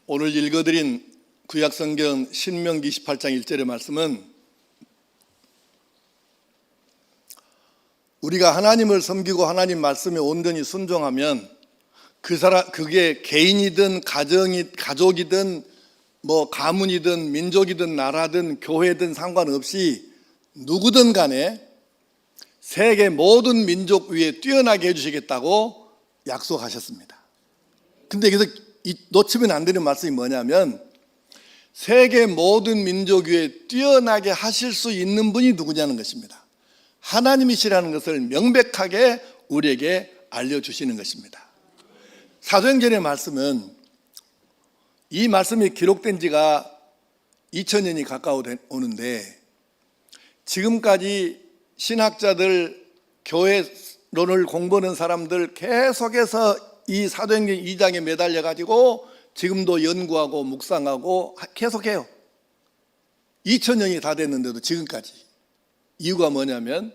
오늘 읽어드린 구약성경 신명기 28장 1절의 말씀은 우리가 하나님을 섬기고 하나님 말씀에 온전히 순종하면 그게 개인이든 가족이든 가문이든 민족이든 나라든 교회든 상관없이 누구든 간에 세계 모든 민족 위에 뛰어나게 해주시겠다고 약속하셨습니다. 근데 여기서 놓치면 안 되는 말씀이 뭐냐면 세계 모든 민족 위에 뛰어나게 하실 수 있는 분이 누구냐는 것입니다. 하나님이시라는 것을 명백하게 우리에게 알려주시는 것입니다. 사도행전의 말씀은 이 말씀이 기록된 지가 2000년이 가까워오는데 지금까지 신학자들, 교회론을 공부하는 사람들 계속해서 이 사도행전 2장에 매달려 가지고 지금도 연구하고 묵상하고 계속해요. 2000년이 다 됐는데도 지금까지. 이유가 뭐냐면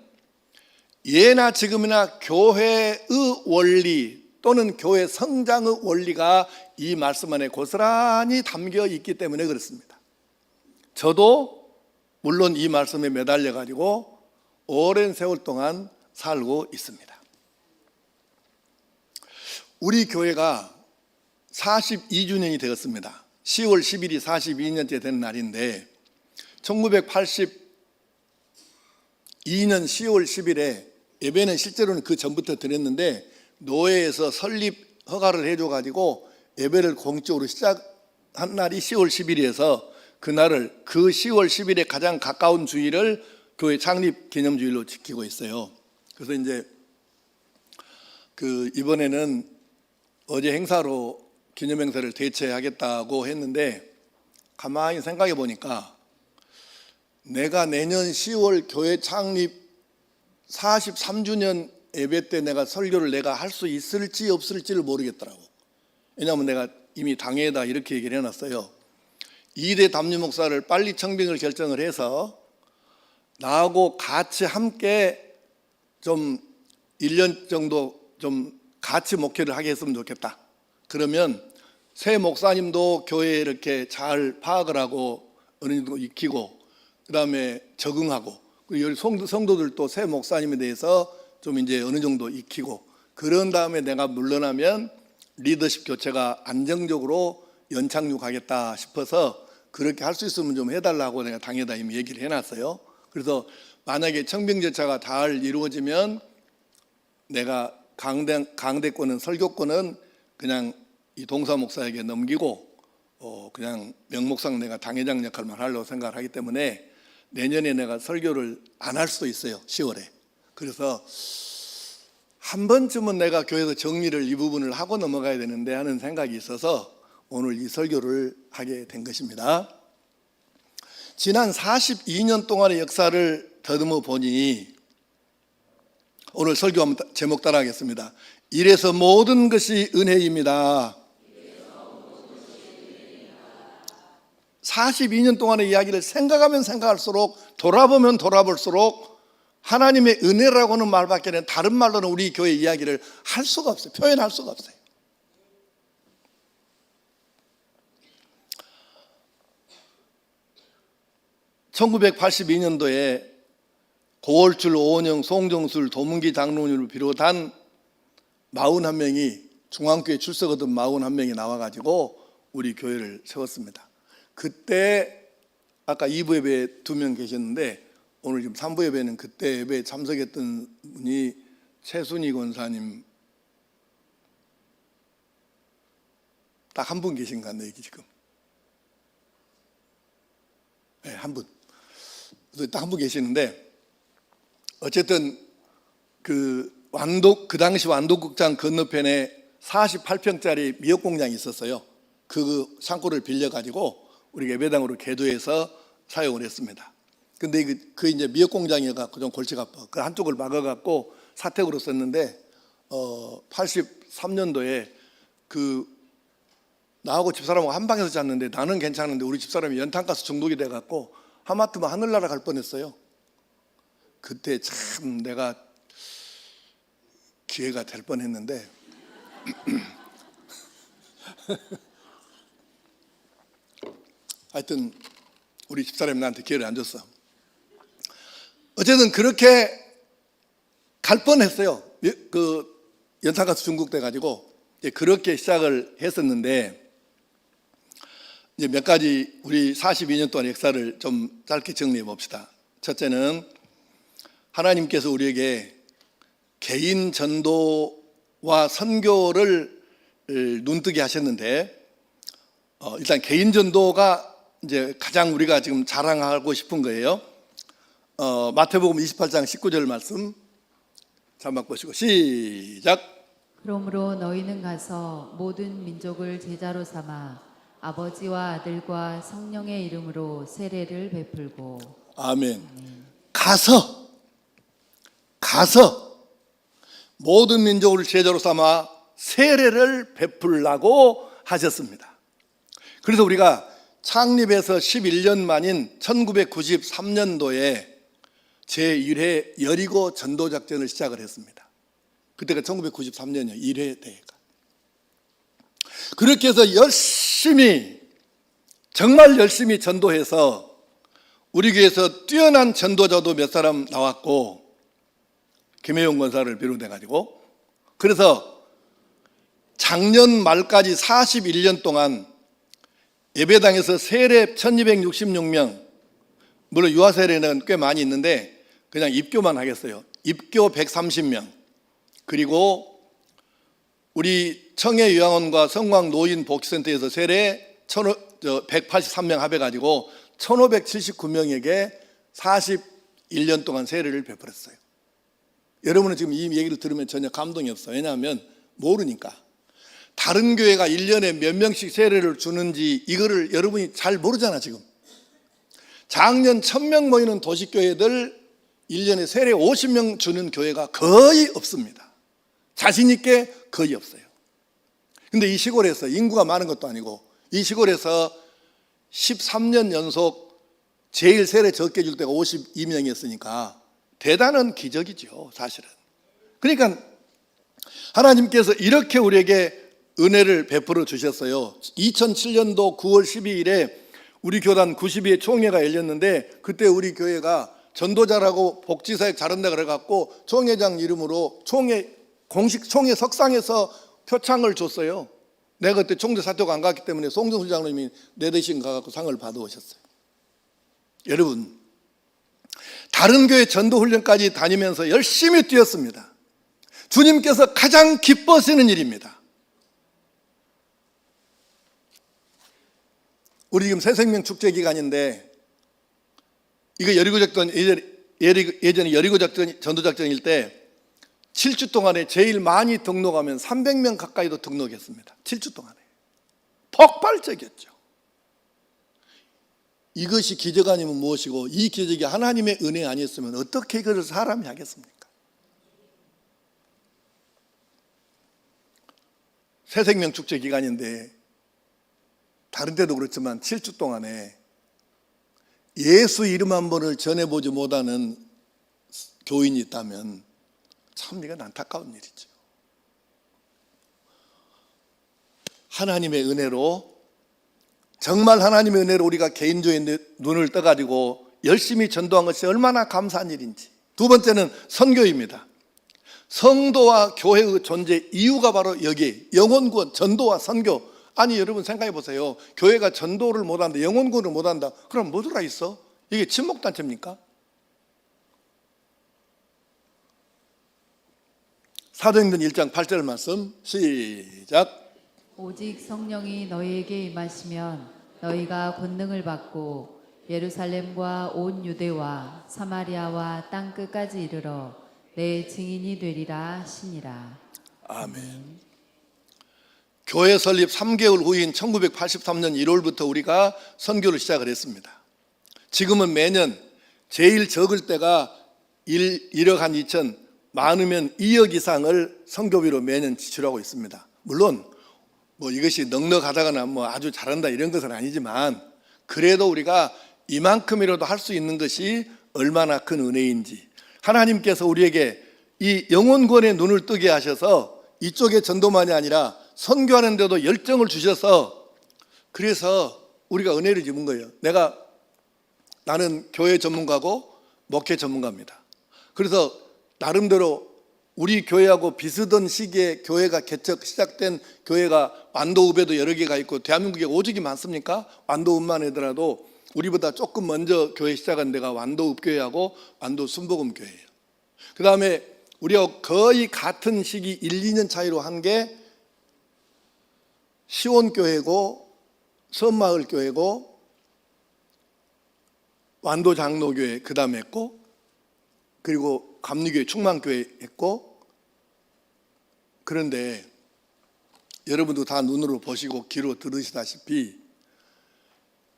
예나 지금이나 교회의 원리 또는 교회 성장의 원리가 이 말씀 안에 고스란히 담겨 있기 때문에 그렇습니다. 저도 물론 이 말씀에 매달려 가지고 오랜 세월 동안 살고 있습니다. 우리 교회가 42주년이 되었습니다. 10월 10일이 42년째 된 날인데 1982년 10월 10일에 예배는 실제로는 그 전부터 드렸는데 노회에서 설립 허가를 해줘가지고 예배를 공적으로 시작한 날이 10월 10일이어서 그날을 그 10월 10일에 가장 가까운 주일을 교회 창립 기념주일로 지키고 있어요. 그래서 이제 이번에는 어제 행사로 기념행사를 대체하겠다고 했는데 가만히 생각해 보니까 내가 내년 10월 교회 창립 43주년 예배 때 내가 설교를 내가 할 수 있을지 없을지를 모르겠더라고. 왜냐하면 내가 이미 당회에다 이렇게 얘기를 해놨어요. 이대 담임 목사를 빨리 청빙을 결정을 해서 나하고 같이 함께 좀 1년 정도 좀 같이 목회를 하게 했으면 좋겠다. 그러면 새 목사님도 교회에 이렇게 잘 파악을 하고 어느 정도 익히고 그 다음에 적응하고 그리고 성도들도 새 목사님에 대해서 좀 이제 어느 정도 익히고 그런 다음에 내가 물러나면 리더십 교체가 안정적으로 연착륙하겠다 싶어서 그렇게 할 수 있으면 좀 해달라고 내가 당에다 이미 얘기를 해놨어요. 그래서 만약에 청빙 절차가 잘 이루어지면 내가 강대권은 설교권은 그냥 이 동사 목사에게 넘기고 그냥 명목상 내가 당회장 역할만 하려고 생각을 하기 때문에 내년에 내가 설교를 안 할 수도 있어요. 10월에. 그래서 한 번쯤은 내가 교회에서 정리를 이 부분을 하고 넘어가야 되는데 하는 생각이 있어서 오늘 이 설교를 하게 된 것입니다. 지난 42년 동안의 역사를 더듬어 보니 오늘 설교 제목 따라 하겠습니다. 이래서 모든 것이 은혜입니다. 42년 동안의 이야기를 생각하면 생각할수록 돌아보면 돌아볼수록 하나님의 은혜라고는 말밖에 다른 말로는 우리 교회 이야기를 할 수가 없어요. 표현할 수가 없어요. (1982년도에) 고월줄, 오원영, 송정술, 도문기 장로님을 비롯한 41명이 중앙교회 출석하던 41명이 나와가지고 우리 교회를 세웠습니다. 그때 아까 2부 예배에 2명 계셨는데 오늘 지금 3부 예배는 그때 예배에 참석했던 분이 최순희 권사님 딱 한 분 계신 것 같네요. 지금 네, 한 분. 딱 한 분 계시는데 어쨌든 그 당시 완도극장 건너편에 48평짜리 미역공장이 있었어요. 그 창고를 빌려가지고 우리 예배당으로 개도해서 사용을 했습니다. 근데 그 이제 미역공장이어갖고 좀 골치가 아파. 그 한쪽을 막아갖고 사택으로 썼는데 83년도에 나하고 집사람하고 한 방에서 잤는데 나는 괜찮은데 우리 집사람이 연탄가스 중독이 돼갖고 하마터면 하늘나라 갈 뻔했어요. 그때 참 내가 기회가 될 뻔했는데 하여튼 우리 집사람이 나한테 기회를 안 줬어. 어쨌든 그렇게 갈 뻔했어요. 그 연탄가스 중국 돼 가지고 그렇게 시작을 했었는데, 이제 몇 가지 우리 42년 동안 역사를 좀 짧게 정리해 봅시다. 첫째는 하나님께서 우리에게 개인 전도와 선교를 눈뜨게 하셨는데, 일단 개인 전도가 이제 가장 우리가 지금 자랑하고 싶은 거예요. 마태복음 28장 19절 말씀 자막 보시고 시작. 그러므로 너희는 가서 모든 민족을 제자로 삼아 아버지와 아들과 성령의 이름으로 세례를 베풀고. 아멘. 가서 모든 민족을 제자로 삼아 세례를 베풀라고 하셨습니다. 그래서 우리가 창립해서 11년 만인 1993년도에 제1회 여리고 전도작전을 시작을 했습니다. 그때가 1993년이에요. 1회 대회가. 그렇게 해서 정말 열심히 전도해서 우리 교회에서 뛰어난 전도자도 몇 사람 나왔고, 김혜용 권사를 비롯해가지고, 그래서 작년 말까지 41년 동안 예배당에서 세례 1266명, 물론 유아 세례는 꽤 많이 있는데 그냥 입교만 하겠어요. 입교 130명, 그리고 우리 청해요양원과 성광노인복지센터에서 세례 183명 합해가지고 1579명에게 41년 동안 세례를 베풀었어요. 여러분은 지금 이 얘기를 들으면 전혀 감동이 없어요. 왜냐하면 모르니까. 다른 교회가 1년에 몇 명씩 세례를 주는지 이거를 여러분이 잘 모르잖아. 지금 작년 1000명 모이는 도시교회들 1년에 세례 50명 주는 교회가 거의 없습니다. 자신 있게 거의 없어요. 근데 이 시골에서 인구가 많은 것도 아니고 이 시골에서 13년 연속 제일 세례 적게 줄 때가 52명이었으니까 대단한 기적이죠, 사실은. 그러니까 하나님께서 이렇게 우리에게 은혜를 베풀어 주셨어요. 2007년도 9월 12일에 우리 교단 92회 총회가 열렸는데, 그때 우리 교회가 전도자라고 복지사역 잘한다 그래갖고 총회장 이름으로 공식 총회 석상에서 표창을 줬어요. 내가 그때 총재 사퇴가 안 갔기 때문에 송정수 장로님이 내 대신 가갖고 상을 받아오셨어요. 여러분, 다른 교회 전도훈련까지 다니면서 열심히 뛰었습니다. 주님께서 가장 기뻐하시는 일입니다. 우리 지금 새생명 축제 기간인데, 이거 여리고작전, 예전에 여리고작전 전도작전일 때 7주 동안에 제일 많이 등록하면 300명 가까이도 등록했습니다. 7주 동안에. 폭발적이었죠. 이것이 기적 아니면 무엇이고, 이 기적이 하나님의 은혜 아니었으면 어떻게 그걸 사람이 하겠습니까? 새생명 축제 기간인데, 다른 데도 그렇지만 7주 동안에 예수 이름 한 번을 전해보지 못하는 교인이 있다면 참 이건 안타까운 일이죠. 하나님의 은혜로, 정말 하나님의 은혜로 우리가 개인적인 눈을 떠가지고 열심히 전도한 것이 얼마나 감사한 일인지. 두 번째는 선교입니다. 성도와 교회의 존재 이유가 바로 여기, 영혼구원, 전도와 선교. 아니 여러분 생각해 보세요. 교회가 전도를 못한다, 영혼구원을 못한다, 그럼 뭐 들어 있어? 이게 친목단체입니까? 사도행전 1장 8절 말씀 시작. 오직 성령이 너희에게 임하시면 너희가 권능을 받고 예루살렘과 온 유대와 사마리아와 땅 끝까지 이르러 내 증인이 되리라 하시니라. 아멘. 교회 설립 3개월 후인 1983년 1월부터 우리가 선교를 시작을 했습니다. 지금은 매년 제일 적을 때가 1억 한 2천, 많으면 2억 이상을 선교비로 매년 지출하고 있습니다. 물론 뭐 이것이 넉넉하다거나 뭐 아주 잘한다 이런 것은 아니지만, 그래도 우리가 이만큼이라도 할 수 있는 것이 얼마나 큰 은혜인지, 하나님께서 우리에게 이 영혼구원의 눈을 뜨게 하셔서 이쪽의 전도만이 아니라 선교하는 데도 열정을 주셔서, 그래서 우리가 은혜를 입은 거예요. 나는 교회 전문가고 목회 전문가입니다. 그래서 나름대로 우리 교회하고 비슷한 시기에 교회가 개척 시작된 교회가 완도읍에도 여러 개가 있고 대한민국에 오직이 많습니까? 완도읍만 하더라도 우리보다 조금 먼저 교회 시작한 데가 완도읍 교회하고 완도 순복음 교회예요. 그 다음에 우리가 거의 같은 시기 1, 2년 차이로 한 게 시온교회고 섬마을 교회고 완도 장로교회 그 다음에 했고, 그리고 감리교회 충만교회 했고. 그런데 여러분도 다 눈으로 보시고 귀로 들으시다시피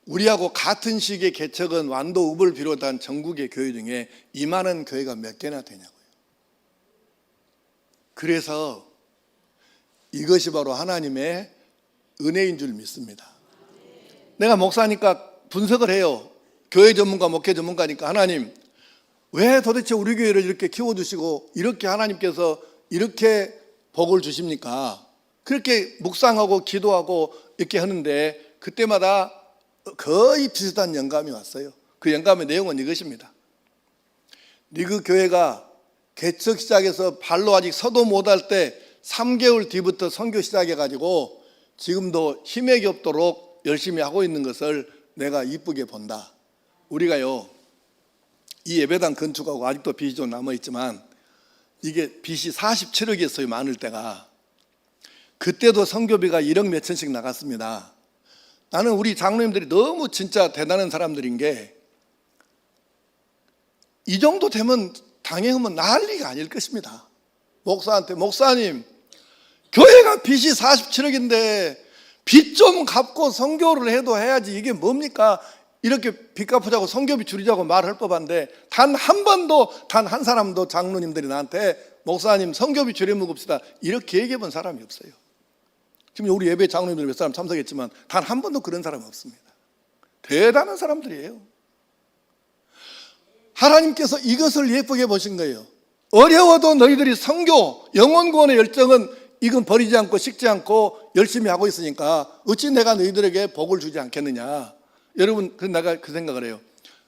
우리하고 같은 시기에 개척은 완도읍을 비롯한 전국의 교회 중에 이만한 교회가 몇 개나 되냐고요. 그래서 이것이 바로 하나님의 은혜인 줄 믿습니다. 내가 목사니까 분석을 해요. 교회 전문가, 목회 전문가니까 하나님 왜 도대체 우리 교회를 이렇게 키워주시고 이렇게 하나님께서 이렇게 복을 주십니까? 그렇게 묵상하고 기도하고 이렇게 하는데 그때마다 거의 비슷한 영감이 왔어요. 그 영감의 내용은 이것입니다. 리그 교회가 개척 시작해서 발로 아직 서도 못할 때 3개월 뒤부터 선교 시작해가지고 지금도 힘에 겹도록 열심히 하고 있는 것을 내가 이쁘게 본다. 우리가요, 이 예배당 건축하고 아직도 빚이 좀 남아있지만 이게 빚이 47억이었어요. 많을 때가. 그때도 선교비가 1억 몇천씩 나갔습니다. 나는 우리 장로님들이 너무 진짜 대단한 사람들인 게 이 정도 되면 당행하면 난리가 아닐 것입니다. 목사한테 목사님 교회가 빚이 47억인데 빚 좀 갚고 선교를 해도 해야지 이게 뭡니까? 이렇게 빚 갚으자고 선교비 줄이자고 말할 법한데 단 한 번도 단 한 사람도 장로님들이 나한테 목사님 선교비 줄여 먹읍시다 이렇게 얘기해 본 사람이 없어요. 지금 우리 예배 장로님들 몇 사람 참석했지만 단 한 번도 그런 사람이 없습니다. 대단한 사람들이에요. 하나님께서 이것을 예쁘게 보신 거예요. 어려워도 너희들이 선교 영혼 구원의 열정은 이건 버리지 않고 식지 않고 열심히 하고 있으니까 어찌 내가 너희들에게 복을 주지 않겠느냐. 여러분, 내가 그 생각을 해요.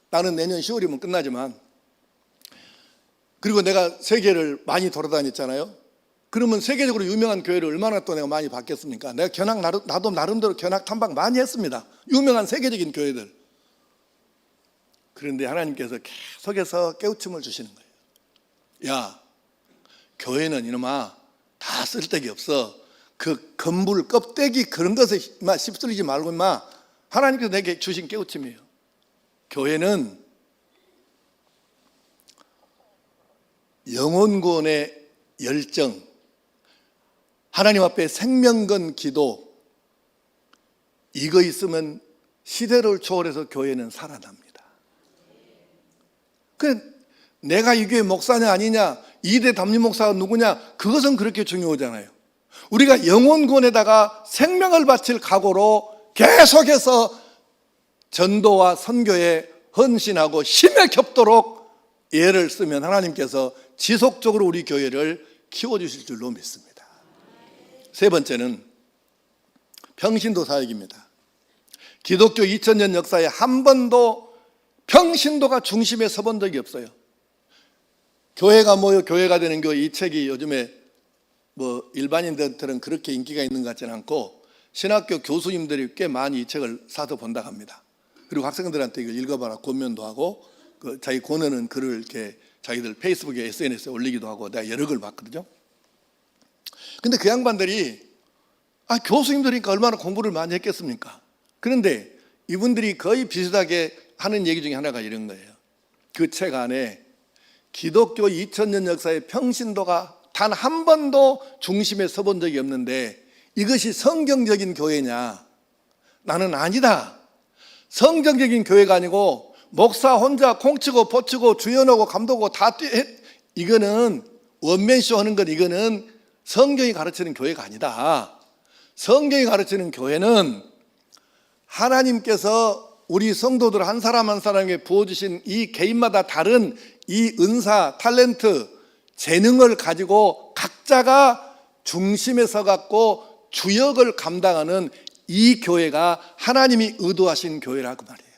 나는 내년 10월이면 끝나지만, 그리고 내가 세계를 많이 돌아다녔잖아요. 그러면 세계적으로 유명한 교회를 얼마나 또 내가 많이 봤겠습니까? 내가 나도 나름대로 견학 탐방 많이 했습니다. 유명한 세계적인 교회들. 그런데 하나님께서 계속해서 깨우침을 주시는 거예요. 야, 교회는 이놈아 다 쓸데기 없어. 그 건물 껍데기 그런 것에 휩쓸리지 말고 임마. 하나님께서 내게 주신 깨우침이에요. 교회는 영혼 구원의 열정, 하나님 앞에 생명건 기도, 이거 있으면 시대를 초월해서 교회는 살아납니다. 내가 이 교회 목사냐 아니냐, 2대 담임 목사가 누구냐, 그것은 그렇게 중요하잖아요. 우리가 영혼 구원에다가 생명을 바칠 각오로 계속해서 전도와 선교에 헌신하고 힘에 겹도록 애를 쓰면 하나님께서 지속적으로 우리 교회를 키워주실 줄로 믿습니다. 세 번째는 평신도 사역입니다. 기독교 2000년 역사에 한 번도 평신도가 중심에 서본 적이 없어요. 교회가 뭐요? 교회가 되는 교회, 이 책이 요즘에 뭐 일반인들은 그렇게 인기가 있는 것 같지는 않고 신학교 교수님들이 꽤 많이 이 책을 사서 본다고 합니다. 그리고 학생들한테 이걸 읽어봐라 권면도 하고 자기 권하는 글을 이렇게 자기들 페이스북에 SNS에 올리기도 하고 내가 여러 걸 봤거든요. 근데 그 양반들이 교수님들이니까 얼마나 공부를 많이 했겠습니까? 그런데 이분들이 거의 비슷하게 하는 얘기 중에 하나가 이런 거예요. 그 책 안에 기독교 2000년 역사의 평신도가 단 한 번도 중심에 서본 적이 없는데 이것이 성경적인 교회냐? 나는 아니다. 성경적인 교회가 아니고 목사 혼자 콩치고 포치고 주연하고 감독하고 다 이거는 원맨쇼 하는 것, 이거는 성경이 가르치는 교회가 아니다. 성경이 가르치는 교회는 하나님께서 우리 성도들 한 사람 한 사람에게 부어주신 이 개인마다 다른 이 은사, 탤런트, 재능을 가지고 각자가 중심에 서갖고 주역을 감당하는 이 교회가 하나님이 의도하신 교회라고 말이에요.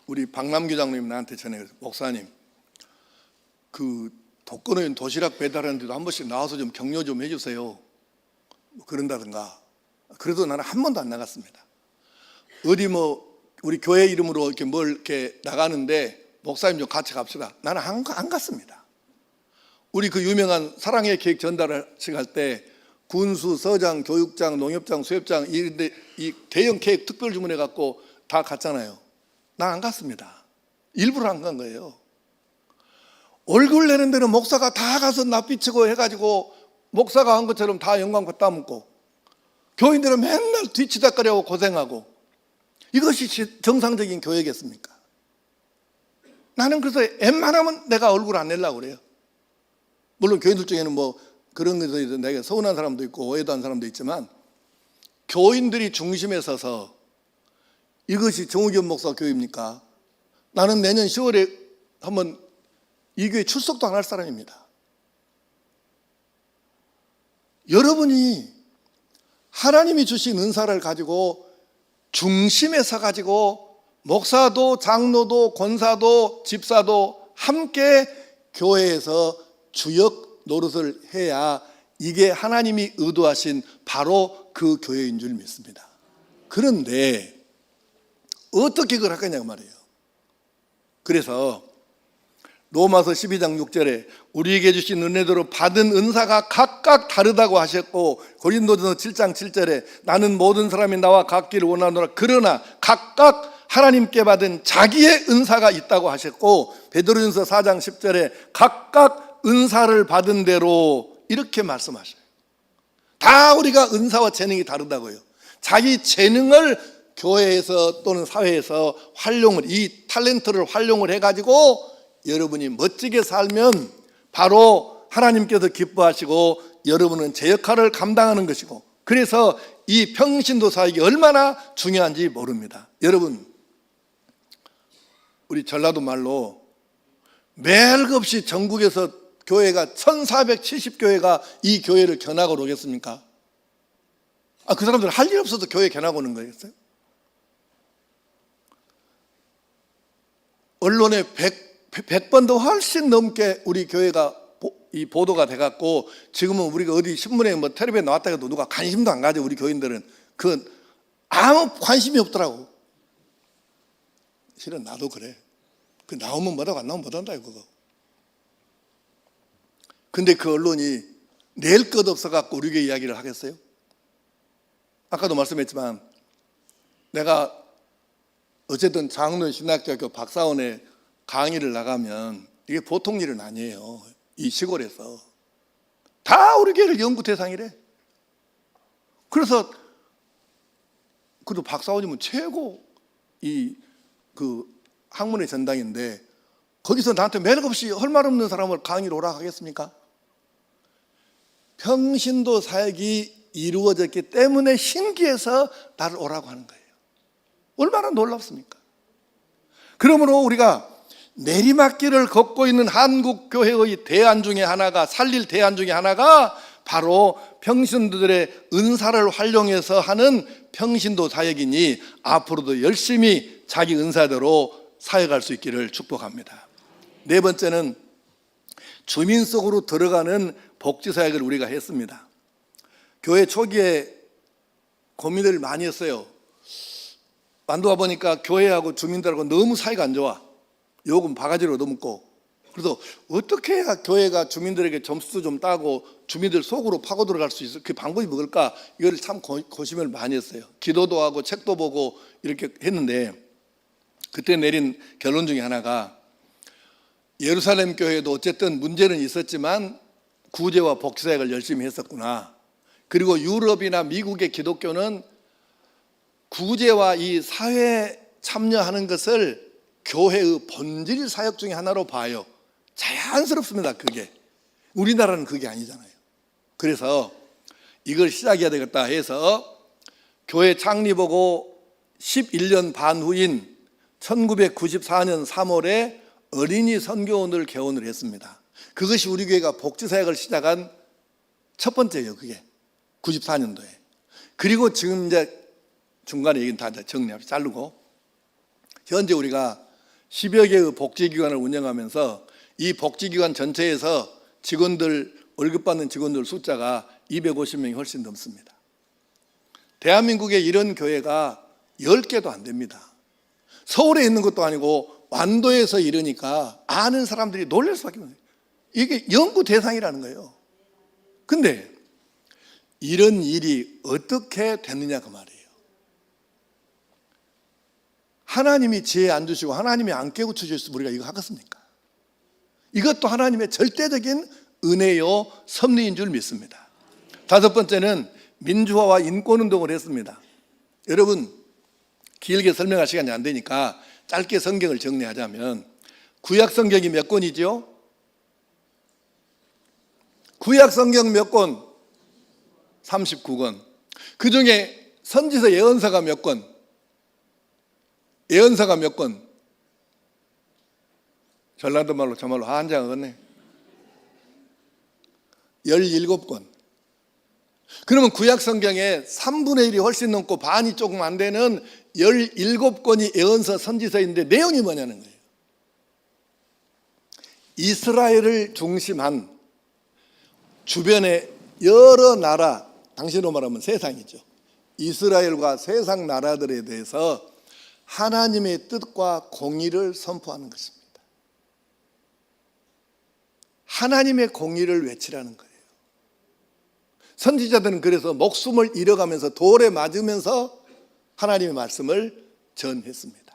우리 박남규 장로님 나한테 전해, 목사님 그 독거노인 도시락 배달하는데도 한 번씩 나와서 좀 격려 좀 해주세요, 뭐 그런다든가. 그래도 나는 한 번도 안 나갔습니다. 어디 우리 교회 이름으로 이렇게 뭘 이렇게 나가는데 목사님 좀 같이 갑시다, 나는 안 갔습니다. 우리 그 유명한 사랑의 계획 전달을 할 때 군수, 서장, 교육장, 농협장, 수협장 이런데 이 대형 계획 특별 주문해 갖고 다 갔잖아요. 난 안 갔습니다. 일부러 안 간 거예요. 얼굴 내는 데는 목사가 다 가서 낯비치고 해가지고 목사가 한 것처럼 다 영광 받다 먹고, 교인들은 맨날 뒤치다거리하고 고생하고, 이것이 정상적인 교회겠습니까? 나는 그래서 웬만하면 내가 얼굴 안 내려고 그래요. 물론 교인들 중에는 그런 것에 내가 서운한 사람도 있고 오해도 한 사람도 있지만, 교인들이 중심에 서서 이것이 정우겸 목사 교회입니까? 나는 내년 10월에 한번 이 교회 출석도 안 할 사람입니다. 여러분이 하나님이 주신 은사를 가지고 중심에 서가지고 목사도 장로도 권사도 집사도 함께 교회에서 주역 노릇을 해야 이게 하나님이 의도하신 바로 그 교회인 줄 믿습니다. 그런데 어떻게 그걸 할 거냐고 말이에요. 그래서 로마서 12장 6절에 우리에게 주신 은혜대로 받은 은사가 각각 다르다고 하셨고, 고린도전서 7장 7절에 나는 모든 사람이 나와 같기를 원하노라, 그러나 각각 하나님께 받은 자기의 은사가 있다고 하셨고, 베드로전서 4장 10절에 각각 은사를 받은 대로 이렇게 말씀하셔요. 다 우리가 은사와 재능이 다르다고요. 자기 재능을 교회에서 또는 사회에서 활용을, 이 탤런트를 활용을 해가지고 여러분이 멋지게 살면 바로 하나님께서 기뻐하시고 여러분은 제 역할을 감당하는 것이고, 그래서 이 평신도 사역이 얼마나 중요한지 모릅니다. 여러분, 우리 전라도 말로 매일 없이 전국에서 교회가 1470교회가 이 교회를 견학을 오겠습니까? 그 사람들 할 일 없어서 교회 견학 오는 거겠어요? 언론에 100번도 훨씬 넘게 우리 교회가 이 보도가 돼갖고, 지금은 우리가 어디 신문에 텔레비에 나왔다 해도 누가 관심도 안 가져. 우리 교인들은 그 아무 관심이 없더라고. 실은 나도 그래. 그 나오면 뭐라고 안 나오면 못한다 그거. 근데 그 언론이 낼 것 없어갖고 우리 교회 이야기를 하겠어요? 아까도 말씀했지만 내가 어쨌든 장로의 신학대학교 박사원에 강의를 나가면 이게 보통 일은 아니에요. 이 시골에서 다 우리 교회를 연구 대상이래. 그래서 그래도 박사원이면 최고 그 학문의 전당인데, 거기서 나한테 매력 없이 할 말 없는 사람을 강의를 오라 하겠습니까? 평신도 사역이 이루어졌기 때문에 신기해서 나를 오라고 하는 거예요. 얼마나 놀랍습니까? 그러므로 우리가 내리막길을 걷고 있는 한국 교회의 대안 중에 하나가, 살릴 대안 중에 하나가 바로 평신도들의 은사를 활용해서 하는 평신도 사역이니, 앞으로도 열심히 자기 은사대로 사역할 수 있기를 축복합니다. 네 번째는 주민 속으로 들어가는 복지사역을 우리가 했습니다. 교회 초기에 고민을 많이 했어요. 만두가 보니까 교회하고 주민들하고 너무 사이가 안 좋아. 요금 바가지로 넘고. 그래서 어떻게 해야 교회가 주민들에게 점수도 좀 따고 주민들 속으로 파고 들어갈 수 있어? 그 방법이 뭘까? 이걸 참 고심을 많이 했어요. 기도도 하고 책도 보고 이렇게 했는데, 그때 내린 결론 중에 하나가, 예루살렘 교회도 어쨌든 문제는 있었지만 구제와 복지사역을 열심히 했었구나. 그리고 유럽이나 미국의 기독교는 구제와 이 사회 참여하는 것을 교회의 본질 사역 중에 하나로 봐요. 자연스럽습니다. 그게. 우리나라는 그게 아니잖아요. 그래서 이걸 시작해야 되겠다 해서 교회 창립하고 11년 반 후인 1994년 3월에 어린이 선교원을 개원을 했습니다. 그것이 우리 교회가 복지사역을 시작한 첫 번째예요, 그게. 94년도에. 그리고 지금 이제 중간에 얘기는 다 정리합시다. 자르고. 현재 우리가 10여 개의 복지기관을 운영하면서 이 복지기관 전체에서 직원들, 월급 받는 직원들 숫자가 250명이 훨씬 넘습니다. 대한민국에 이런 교회가 10개도 안 됩니다. 서울에 있는 것도 아니고 완도에서 이러니까 아는 사람들이 놀랄 수밖에 없어요. 이게 연구 대상이라는 거예요. 근데 이런 일이 어떻게 됐느냐 그 말이에요. 하나님이 지혜 안 주시고 하나님이 안 깨우쳐 주셔서 우리가 이거 하겠습니까? 이것도 하나님의 절대적인 은혜요 섭리인 줄 믿습니다. 다섯 번째는 민주화와 인권운동을 했습니다. 여러분 길게 설명할 시간이 안 되니까 짧게 성경을 정리하자면 구약 성경이 몇 권이죠? 구약 성경 몇 권? 39권. 그 중에 선지서 예언서가 몇 권? 예언서가 몇 권? 전라도 말로 저 말로 한장하겠네. 17권. 그러면 구약 성경에 3분의 1이 훨씬 넘고 반이 조금 안 되는 17권이 예언서 선지서인데 내용이 뭐냐는 거예요. 이스라엘을 중심한 주변의 여러 나라, 당시로 말하면 세상이죠. 이스라엘과 세상 나라들에 대해서 하나님의 뜻과 공의를 선포하는 것입니다. 하나님의 공의를 외치라는 거예요. 선지자들은 그래서 목숨을 잃어가면서 돌에 맞으면서 하나님의 말씀을 전했습니다.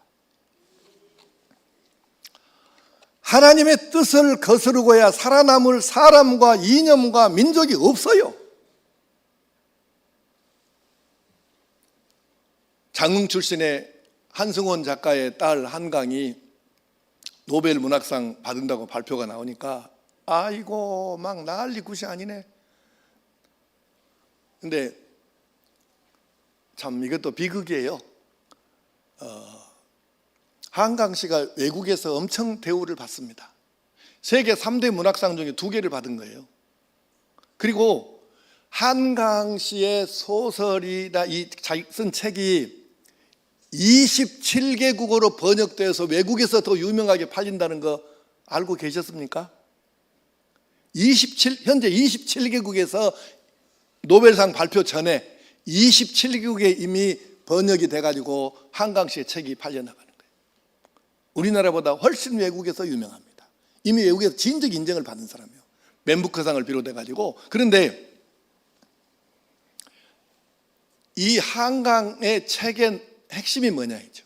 하나님의 뜻을 거스르고야 살아남을 사람과 이념과 민족이 없어요. 장흥 출신의 한승원 작가의 딸 한강이 노벨 문학상 받은다고 발표가 나오니까 아이고 막 난리 굿이 아니네. 근데 참 이것도 비극이에요. 한강 씨가 외국에서 엄청 대우를 받습니다. 세계 3대 문학상 중에 2개를 받은 거예요. 그리고 한강 씨의 소설이나 이 자기 쓴 책이 27개국어로 번역되어서 외국에서 더 유명하게 팔린다는 거 알고 계셨습니까? 현재 27개국에서 노벨상 발표 전에 27개국에 이미 번역이 돼가지고 한강 씨의 책이 팔려나가는 거예요. 우리나라보다 훨씬 외국에서 유명합니다. 이미 외국에서 진적 인정을 받은 사람이에요. 맨부커상을 비롯해가지고. 그런데 이 한강의 책의 핵심이 뭐냐 했죠.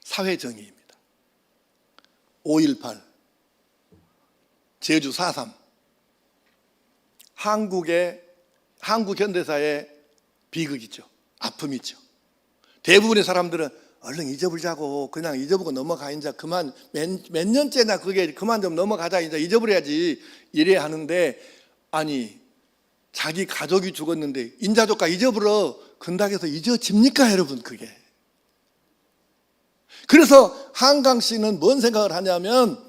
사회정의입니다. 5.18 제주 4.3 한국 현대사의 비극이죠. 아픔이죠. 대부분의 사람들은 얼른 잊어버리자고 그냥 잊어보고 넘어가 이제 그만 몇 년째나 그게 그만 좀 넘어가자 이제 잊어버려야지 이래야 하는데 아니 자기 가족이 죽었는데 인자조카 잊어버려 근닥에서 잊어집니까 여러분 그게. 그래서 한강 씨는 뭔 생각을 하냐면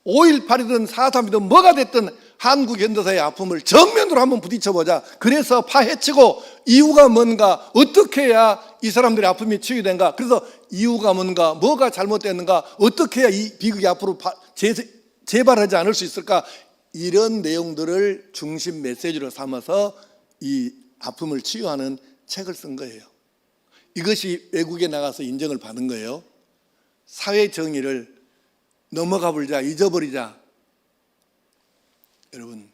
5.18이든 4.3이든 뭐가 됐든 한국 현대사의 아픔을 정면으로 한번 부딪혀보자. 그래서 파헤치고 이유가 뭔가 어떻게 해야 이 사람들의 아픔이 치유된가. 그래서 이유가 뭔가 뭐가 잘못됐는가 어떻게 해야 이 비극이 앞으로 재발하지 않을 수 있을까. 이런 내용들을 중심 메시지로 삼아서 이 아픔을 치유하는 책을 쓴 거예요. 이것이 외국에 나가서 인정을 받은 거예요. 사회 정의를 넘어가 버리자, 잊어버리자. 여러분,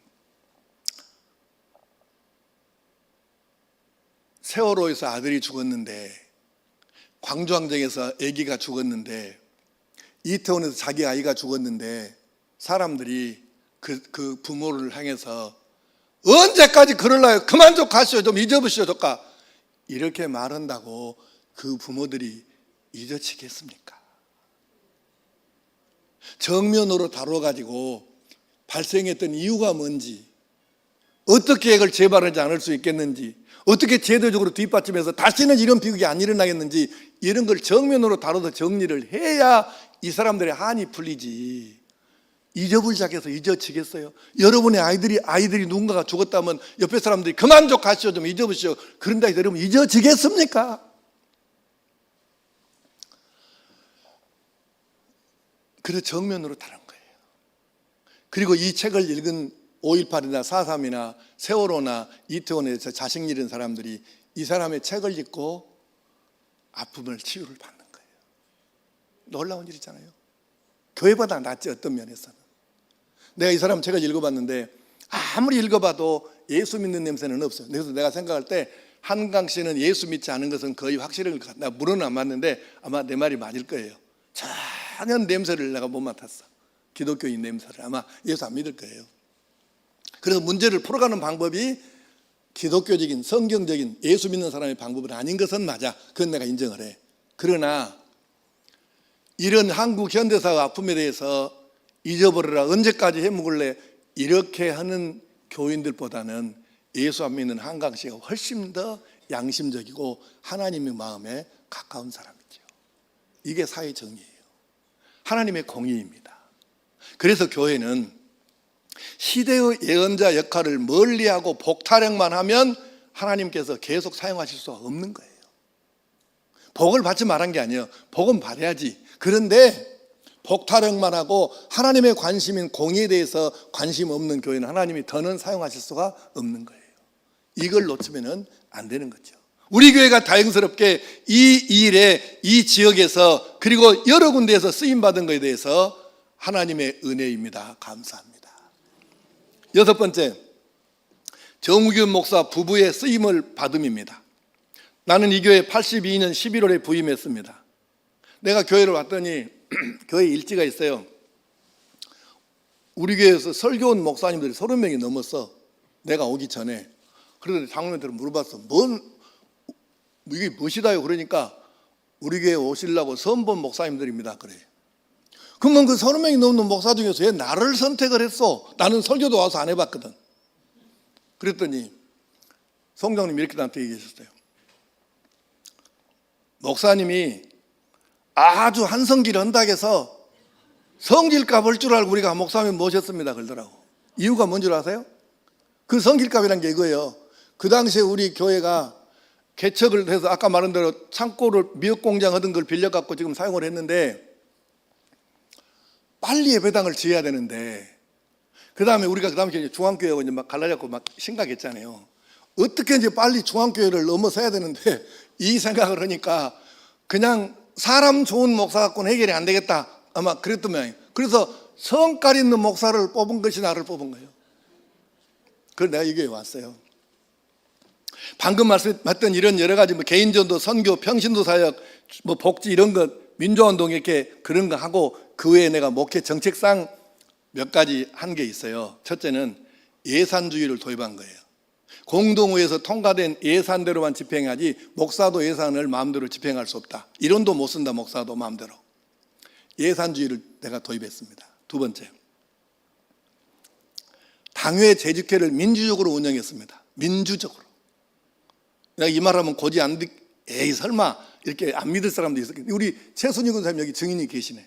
세월호에서 아들이 죽었는데, 광주항쟁에서 아기가 죽었는데, 이태원에서 자기 아이가 죽었는데 사람들이 그 부모를 향해서 언제까지 그럴라요? 그만 좀 가시오. 좀 잊어보시오. 조까 이렇게 말한다고 그 부모들이 잊어지겠습니까? 정면으로 다뤄가지고 발생했던 이유가 뭔지, 어떻게 이걸 재발하지 않을 수 있겠는지, 어떻게 제도적으로 뒷받침해서 다시는 이런 비극이 안 일어나겠는지 이런 걸 정면으로 다뤄서 정리를 해야 이 사람들의 한이 풀리지. 잊어버리자해서 잊어지겠어요? 여러분의 아이들이 누군가가 죽었다면 옆에 사람들이 그만 좀 가시오, 좀 잊어보시오, 그런다 해서 여러분 잊어지겠습니까? 그래서 정면으로 다른 거예요. 그리고 이 책을 읽은 5.18이나 4.3이나 세월호나 이태원에서 자식 잃은 사람들이 이 사람의 책을 읽고 아픔을 치유를 받는 거예요. 놀라운 일이잖아요. 교회보다 낫지, 어떤 면에서는. 내가 이 사람 책을 읽어봤는데 아무리 읽어봐도 예수 믿는 냄새는 없어요. 그래서 내가 생각할 때 한강 씨는 예수 믿지 않은 것은 거의 확실한 것 같아. 내가 물어는 안 맞는데 아마 내 말이 맞을 거예요. 전혀 냄새를 내가 못 맡았어. 기독교인 냄새를. 아마 예수 안 믿을 거예요. 그래서 문제를 풀어가는 방법이 기독교적인 성경적인 예수 믿는 사람의 방법은 아닌 것은 맞아. 그건 내가 인정을 해. 그러나 이런 한국 현대사의 아픔에 대해서 잊어버려라, 언제까지 해먹을래, 이렇게 하는 교인들보다는 예수 안 믿는 한강 씨가 훨씬 더 양심적이고 하나님의 마음에 가까운 사람이죠. 이게 사회 정의예요. 하나님의 공의입니다. 그래서 교회는 시대의 예언자 역할을 멀리하고 복타령만 하면 하나님께서 계속 사용하실 수가 없는 거예요. 복을 받지 말한 게 아니에요. 복은 받아야지. 그런데 복타령만 하고 하나님의 관심인 공의에 대해서 관심 없는 교회는 하나님이 더는 사용하실 수가 없는 거예요. 이걸 놓치면 안 되는 거죠. 우리 교회가 다행스럽게 이 일에, 이 지역에서, 그리고 여러 군데에서 쓰임받은 것에 대해서 하나님의 은혜입니다. 감사합니다. 여섯 번째, 정우균 목사 부부의 쓰임을 받음입니다. 나는 이 교회 82년 11월에 부임했습니다. 내가 교회를 왔더니 교회 일지가 있어요. 우리 교회에서 설교 온 목사님들이 30명이 넘었어. 내가 오기 전에. 그러더니 장로님들은 물어봤어. 이게 무엇이다요? 그러니까 우리 교회 오시려고 선본 목사님들입니다. 그래. 그러면 그 30명이 넘는 목사 중에서 왜 나를 선택을 했어? 나는 설교도 와서 안 해봤거든. 그랬더니 성장님이 이렇게 나한테 얘기하셨어요. 목사님이 아주 한성기를 한다고 해서 성질값 할 줄 알고 우리가 목사님 모셨습니다. 그러더라고. 이유가 뭔 줄 아세요? 그 성질값이란 게 이거예요. 그 당시에 우리 교회가 개척을 해서 아까 말한 대로 창고를 미역공장 하던 걸 빌려갖고 지금 사용을 했는데 빨리 예배당을 지어야 되는데 그 다음에 우리가 그 다음에 중앙교회하고 이제 막 갈라잡고 막 심각했잖아요. 어떻게 이제 빨리 중앙교회를 넘어서야 되는데 이 생각을 하니까 그냥 사람 좋은 목사 갖고는 해결이 안 되겠다. 아마 그랬던 모양이에요. 그래서 성깔 있는 목사를 뽑은 것이 나를 뽑은 거예요. 그래서 내가 이 교회에 왔어요. 방금 말씀했던 이런 여러 가지 뭐 개인전도, 선교, 평신도 사역, 뭐 복지 이런 것, 민주화운동 이렇게 그런 거 하고 그 외에 내가 목회 정책상 몇 가지 한 게 있어요. 첫째는 예산주의를 도입한 거예요. 공동회에서 통과된 예산대로만 집행하지 목사도 예산을 마음대로 집행할 수 없다. 이론도 못 쓴다. 목사도 마음대로. 예산주의를 내가 도입했습니다. 두 번째, 당회 재직회를 민주적으로 운영했습니다. 민주적으로. 내가 이 말하면 고지 안 듣, 에이 설마 이렇게 안 믿을 사람도 있었겠는데 우리 최순희 군사님 여기 증인이 계시네.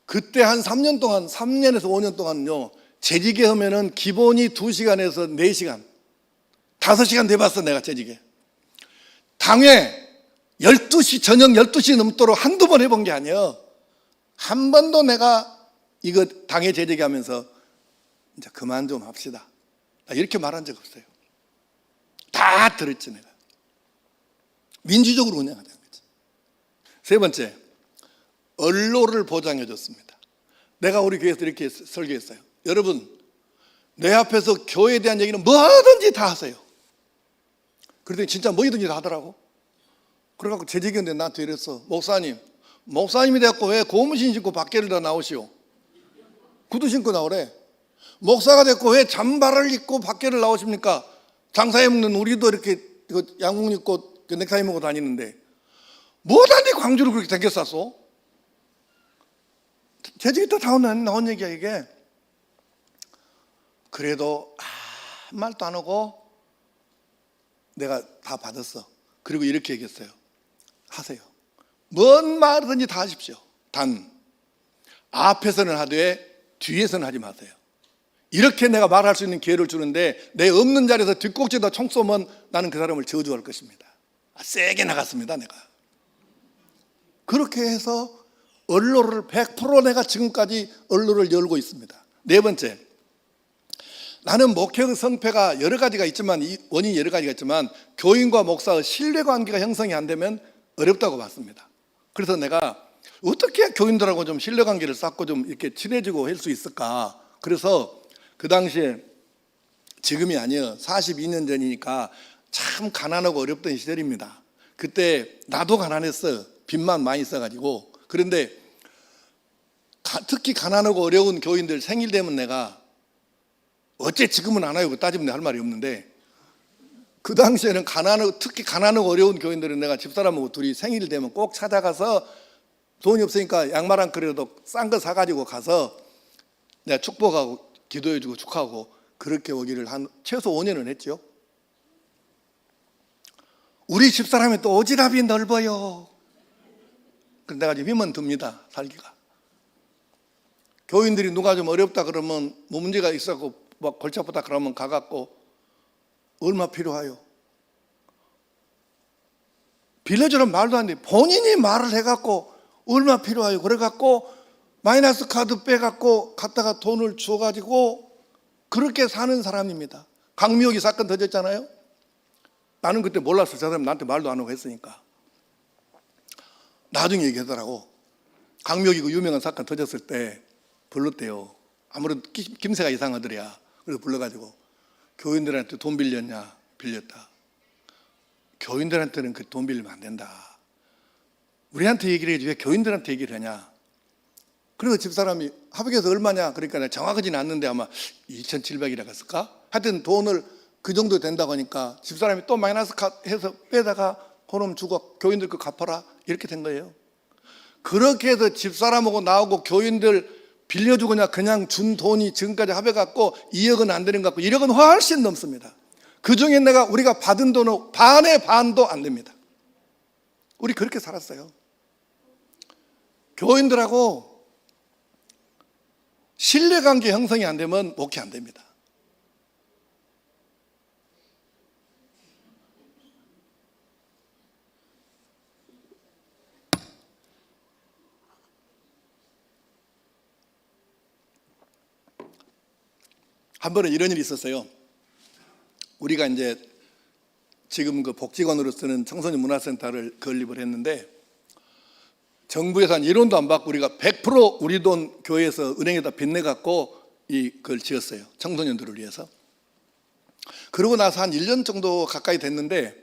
그때 한 3년 동안, 3년에서 5년 동안요, 재직회 하면은 기본이 2시간에서 4시간, 5시간 돼봤어. 내가 재직회. 당회 12시, 저녁 12시 넘도록 한두 번 해본 게 아니에요. 한 번도 내가 이거 당회 재직회 하면서 이제 그만 좀 합시다, 이렇게 말한 적 없어요. 다 들었지. 내가 민주적으로 운영하자는 거지. 세 번째, 언로를 보장해 줬습니다. 내가 우리 교회에서 이렇게 설교했어요. 여러분, 내 앞에서 교회에 대한 얘기는 뭐든지 다 하세요. 그랬더니 진짜 뭐든지 다 하더라고. 그래갖고 재직위원들 나한테 이랬어. 목사님이 돼갖고 왜 고무신 신고 밖에를 다 나오시오? 구두 신고 나오래. 목사가 됐고 왜 잠바를 입고 밖에를 나오십니까? 장사해 먹는 우리도 이렇게 양복 입고 넥타이 먹고 다니는데 뭐단지 광주를 그렇게 생겼었어? 재직이 또 나온 얘기야 이게. 그래도 아무 말도 안 하고 내가 다 받았어. 그리고 이렇게 얘기했어요. 하세요. 뭔 말이든지 다 하십시오. 단 앞에서는 하되 뒤에서는 하지 마세요. 이렇게 내가 말할 수 있는 기회를 주는데 내 없는 자리에서 뒷꼭지에다 총 쏘면 나는 그 사람을 저주할 것입니다. 세게 나갔습니다, 내가. 그렇게 해서 언로를 100% 내가 지금까지 언로를 열고 있습니다. 네 번째, 나는 목회의 성패가 여러 가지가 있지만, 이 원인이 여러 가지가 있지만 교인과 목사의 신뢰관계가 형성이 안 되면 어렵다고 봤습니다. 그래서 내가 어떻게 교인들하고 좀 신뢰관계를 쌓고 좀 이렇게 친해지고 할 수 있을까? 그래서 그 당시에, 지금이 아니에요, 42년 전이니까 참 가난하고 어렵던 시절입니다. 그때 나도 가난했어요. 빚만 많이 있어가지고. 그런데 특히 가난하고 어려운 교인들 생일 되면 내가, 어째 지금은 안 하고 따지면 할 말이 없는데, 그 당시에는 특히 가난하고 어려운 교인들은 내가 집사람하고 둘이 생일 되면 꼭 찾아가서 돈이 없으니까 양말 한 그릇도 싼 거 사가지고 가서 내가 축복하고 기도해주고 축하하고 그렇게 오기를 한 최소 5년은 했죠. 우리 집사람이 또 오지랖이 넓어요. 그래서 내가 지금 힘은 듭니다, 살기가. 교인들이 누가 좀 어렵다 그러면, 뭐 문제가 있었고 막 골치 아프다 그러면 가갖고 얼마 필요해요? 빌려주는 말도 안 돼. 본인이 말을 해갖고 얼마 필요해요? 그래갖고 마이너스 카드 빼갖고 갖다가 돈을 줘가지고 그렇게 사는 사람입니다. 강미옥이 사건 터졌잖아요. 나는 그때 몰랐어. 저 사람 나한테 말도 안 하고 했으니까. 나중에 얘기하더라고. 강미옥이 그 유명한 사건 터졌을 때 불렀대요. 아무래도 김새가 이상하더랴. 그래서 불러가지고 교인들한테 돈 빌렸냐? 빌렸다. 교인들한테는 그 돈 빌리면 안 된다. 우리한테 얘기를 해야지 왜 교인들한테 얘기를 하냐? 그래서 집사람이 합의해서 얼마냐? 그러니까 내가 정확하지는 않는데 아마 2,700이라고 했을까? 하여튼 돈을 그 정도 된다고 하니까 집사람이 또 마이너스 해서 빼다가 그놈 주고 교인들 그 갚아라, 이렇게 된 거예요. 그렇게 해서 집사람하고 나오고 교인들 빌려주고 그냥 준 돈이 지금까지 합해갖고 2억은 안 되는 것 같고 1억은 훨씬 넘습니다. 그 중에 우리가 받은 돈은 반의 반도 안 됩니다. 우리 그렇게 살았어요. 교인들하고 신뢰관계 형성이 안 되면 목회 안 됩니다. 한 번은 이런 일이 있었어요. 우리가 이제 지금 그 복지관으로 쓰는 청소년 문화센터를 건립을 했는데, 정부에서 한 1원도 안 받고 우리가 100% 우리 돈 교회에서 은행에다 빚내갖고 이걸 지었어요. 청소년들을 위해서. 그러고 나서 한 1년 정도 가까이 됐는데,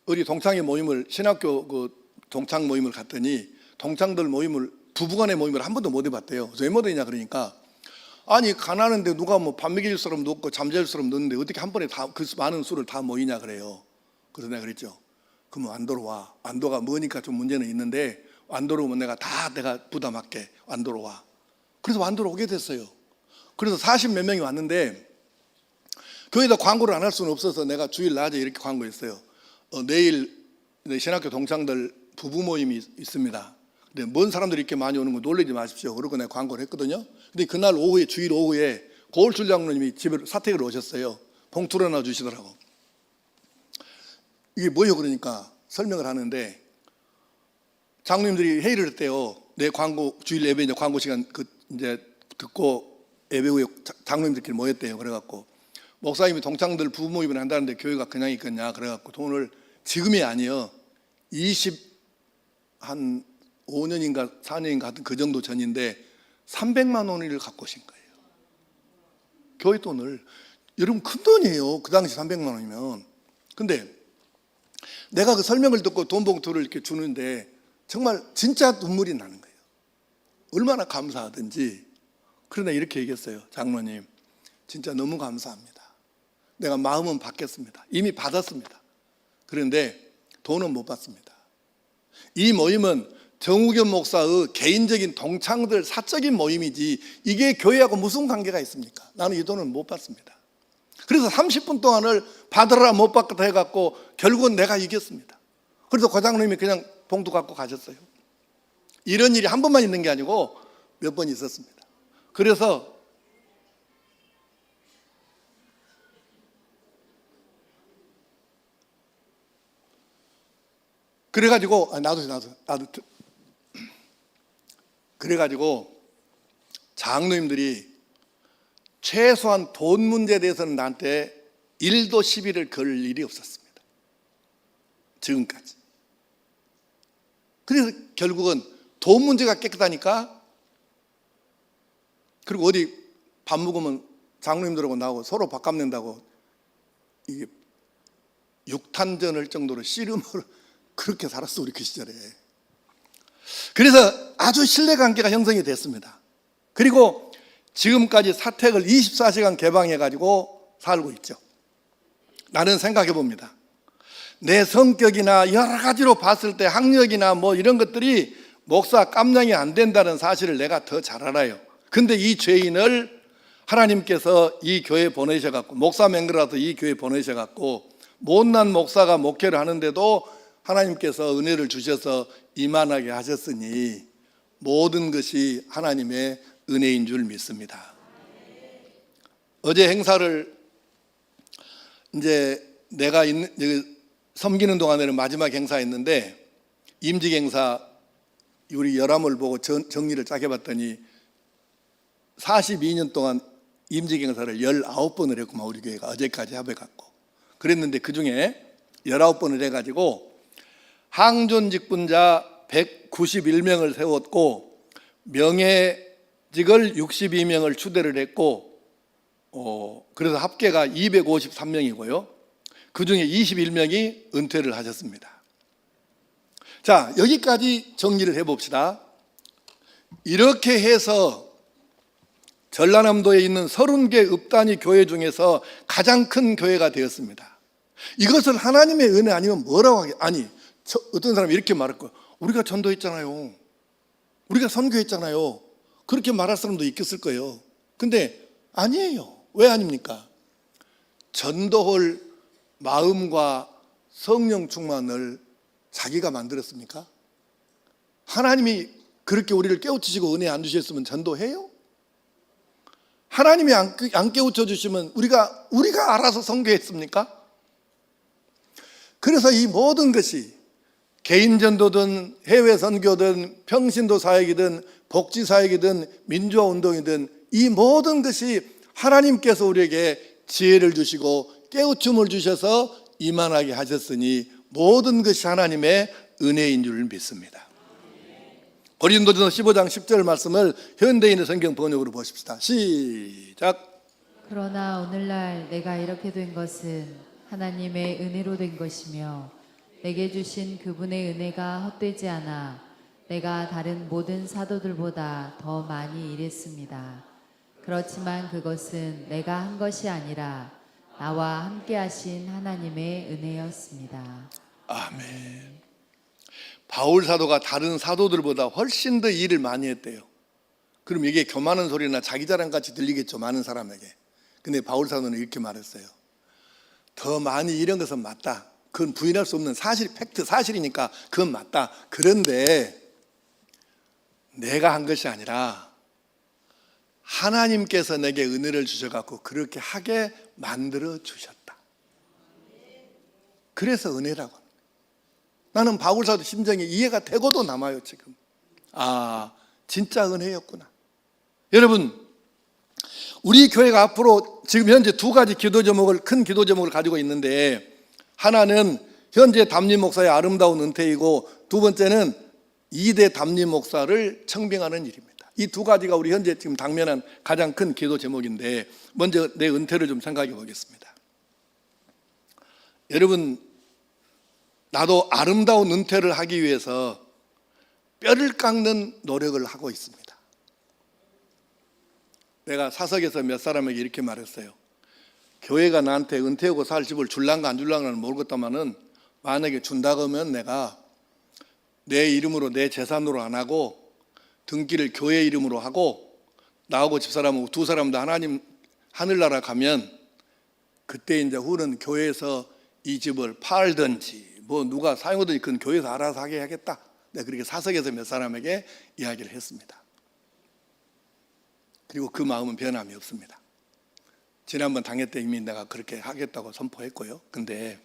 우리 동창회 모임을, 신학교 그 동창 모임을 갔더니 동창들 모임을, 부부간의 모임을 한 번도 못 해봤대요. 왜 못 했냐 그러니까, 아니 가난한데 누가 뭐 밥 먹일 사람도 없고 잠잘 사람도 없는데 어떻게 한 번에 다 그 많은 수를 다 모이냐 그래요. 그래서 내가 그랬죠. 그러면 안도로 와. 안도가 머니까 좀 문제는 있는데 안도로 오면 내가 부담할게. 안도로 와. 그래서 안도로 오게 됐어요. 그래서 40몇 명이 왔는데 교회에다 광고를 안 할 수는 없어서 내가 주일 낮에 이렇게 광고했어요. 내일 신학교 동창들 부부 모임이 있습니다. 근데 뭔 사람들이 이렇게 많이 오는 거 놀라지 마십시오. 그러고 내가 광고를 했거든요. 근데 그날 오후에, 주일 오후에 고을출 장로님이 집에 사택을 오셨어요. 봉투를 하나 주시더라고. 이게 뭐예요? 그러니까 설명을 하는데, 장로님들이 회의를 했대요. 내 광고, 주일 예배 이제 광고 시간 이제 듣고 예배 후에 장로님들끼리 모였대요. 그래갖고 목사님이 동창들 부부 모임을 한다는데 교회가 그냥 있겠냐? 그래갖고 돈을, 지금이 아니에요. 한 5년인가 4년인가 하여튼 그 정도 전인데 300만 원을 갖고 오신 거예요. 교회 돈을. 여러분 큰 돈이에요. 그 당시 300만 원이면. 근데 내가 그 설명을 듣고 돈 봉투를 이렇게 주는데 정말 진짜 눈물이 나는 거예요. 얼마나 감사하든지. 그러나 이렇게 얘기했어요. 장로님, 진짜 너무 감사합니다. 내가 마음은 받겠습니다. 이미 받았습니다. 그런데 돈은 못 받습니다. 이 모임은 정우겸 목사의 개인적인 동창들 사적인 모임이지 이게 교회하고 무슨 관계가 있습니까? 나는 이 돈을 못 받습니다. 그래서 30분 동안을 받으라 못 받겠다 해갖고 결국은 내가 이겼습니다. 그래서 과장님이 그냥 봉투 갖고 가셨어요. 이런 일이 한 번만 있는 게 아니고 몇 번 있었습니다. 그래서 그래가지고 그래가지고 장로님들이 최소한 돈 문제에 대해서는 나한테 1도 시비를 걸 일이 없었습니다. 지금까지. 그래서 결국은 돈 문제가 깨끗하니까, 그리고 어디 밥 먹으면 장로님들하고 나하고 서로 밥값 낸다고 이게 육탄전을 정도로 씨름을 그렇게 살았어, 우리 그 시절에. 그래서 아주 신뢰관계가 형성이 됐습니다. 그리고 지금까지 사택을 24시간 개방해가지고 살고 있죠. 나는 생각해 봅니다. 내 성격이나 여러 가지로 봤을 때 학력이나 뭐 이런 것들이 목사 깜냥이 안 된다는 사실을 내가 더 잘 알아요. 근데 이 죄인을 하나님께서 이 교회에 보내셔갖고, 목사 맹글라서 이 교회에 보내셔갖고 못난 목사가 목회를 하는데도 하나님께서 은혜를 주셔서 이만하게 하셨으니 모든 것이 하나님의 은혜인 줄 믿습니다. 어제 행사를 이제 내가 섬기는 동안에는 마지막 행사였는데, 임직 행사 우리 열람을 보고 정리를 쫙 해봤더니 42년 동안 임직 행사를 19번을 했구만, 우리 교회가 어제까지 합해갖고. 그랬는데 그 중에 19번을 해가지고 항존 직분자 191명을 세웠고 명예직을 62명을 추대를 했고, 그래서 합계가 253명이고요. 그 중에 21명이 은퇴를 하셨습니다. 자, 여기까지 정리를 해봅시다. 이렇게 해서 전라남도에 있는 30개 읍단위 교회 중에서 가장 큰 교회가 되었습니다. 이것을 하나님의 은혜 아니면 뭐라고 하겠? 아니, 어떤 사람이 이렇게 말할 거예요. 우리가 전도했잖아요. 우리가 선교했잖아요. 그렇게 말할 사람도 있겠을 거예요. 근데 아니에요. 왜 아닙니까? 전도할 마음과 성령 충만을 자기가 만들었습니까? 하나님이 그렇게 우리를 깨우치시고 은혜 안 주셨으면 전도해요? 하나님이 안 깨우쳐 주시면 우리가 알아서 선교했습니까? 그래서 이 모든 것이 개인 전도든 해외 선교든 평신도 사역이든 복지 사역이든 민주화 운동이든 이 모든 것이 하나님께서 우리에게 지혜를 주시고 깨우침을 주셔서 이만하게 하셨으니 모든 것이 하나님의 은혜인 줄 믿습니다. 고린도전서 15장 10절 말씀을 현대인의 성경 번역으로 보십시다. 시작. 그러나 오늘날 내가 이렇게 된 것은 하나님의 은혜로 된 것이며 내게 주신 그분의 은혜가 헛되지 않아 내가 다른 모든 사도들보다 더 많이 일했습니다. 그렇지만 그것은 내가 한 것이 아니라 나와 함께 하신 하나님의 은혜였습니다. 아멘. 바울 사도가 다른 사도들보다 훨씬 더 일을 많이 했대요. 그럼 이게 교만한 소리나 자기 자랑같이 들리겠죠, 많은 사람에게. 근데 바울 사도는 이렇게 말했어요. 더 많이 일한 것은 맞다. 그건 부인할 수 없는 사실, 팩트, 사실이니까 그건 맞다. 그런데 내가 한 것이 아니라 하나님께서 내게 은혜를 주셔갖고 그렇게 하게 만들어 주셨다. 그래서 은혜라고. 나는 바울사도 심정이 이해가 되고도 남아요, 지금. 아, 진짜 은혜였구나. 여러분, 우리 교회가 앞으로 지금 현재 두 가지 기도 제목을, 큰 기도 제목을 가지고 있는데, 하나는 현재 담임 목사의 아름다운 은퇴이고, 두 번째는 2대 담임 목사를 청빙하는 일입니다. 이 두 가지가 우리 현재 지금 당면한 가장 큰 기도 제목인데, 먼저 내 은퇴를 좀 생각해 보겠습니다. 여러분, 나도 아름다운 은퇴를 하기 위해서 뼈를 깎는 노력을 하고 있습니다. 내가 사석에서 몇 사람에게 이렇게 말했어요. 교회가 나한테 은퇴하고 살 집을 줄란가 안 줄란가는 모르겠다마는 만약에 준다고 하면 내가 내 이름으로, 내 재산으로 안 하고 등기를 교회 이름으로 하고 나하고 집사람하고 두 사람 다 하나님 하늘나라 가면 그때 이제 후는 교회에서 이 집을 팔든지 뭐 누가 사용하든지 그건 교회에서 알아서 하게 하겠다. 내가 그렇게 사석에서 몇 사람에게 이야기를 했습니다. 그리고 그 마음은 변함이 없습니다. 지난번 당회 때 이미 내가 그렇게 하겠다고 선포했고요. 근데